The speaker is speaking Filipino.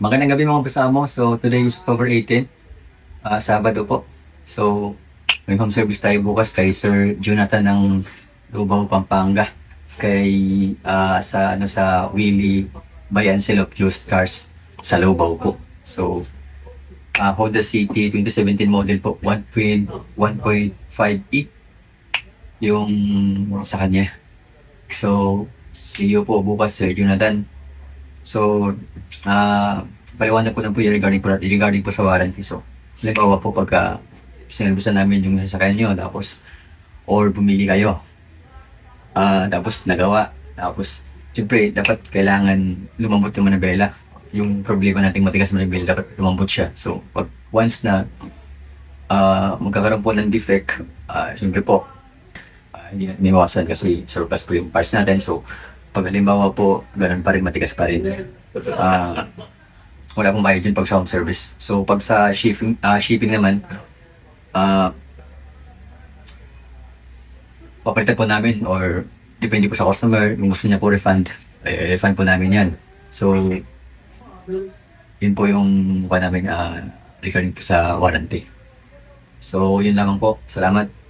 Magandang gabi mga kasama. So today is October 18, Sabado po. So may home service tayo bukas kay Sir Jonathan ng Lubao, Pampanga. Kay sa Willie Bayan Sale of Used Cars sa Lubao po. So Honda City 2017 model po, 1.5E yung sa kanya. So see you po bukas Sir Jonathan. So paliwanag ko lang po yung regarding po sa warranty. So halimbawa po pagka sinervisan namin yung sasakyan nyo, tapos or bumili kayo, tapos nagawa, tapos siyempre dapat kailangan lumambot yung manibela. Yung problema nating matigas manibela, dapat lumambot siya. So pag once na magkakaroon po ng defect, siyempre po hindi natin iwasan kasi surplus po yung parts natin. So pag halimbawa po ganun pa rin, matigas pa rin, wala pong bayad dyan pag sa home service. So pag sa shipping naman, papalitan po namin or depende po sa customer, kung gusto niya po refund, refund po namin yan. So yun po yung namin regarding po sa warranty. So yun lamang po. Salamat.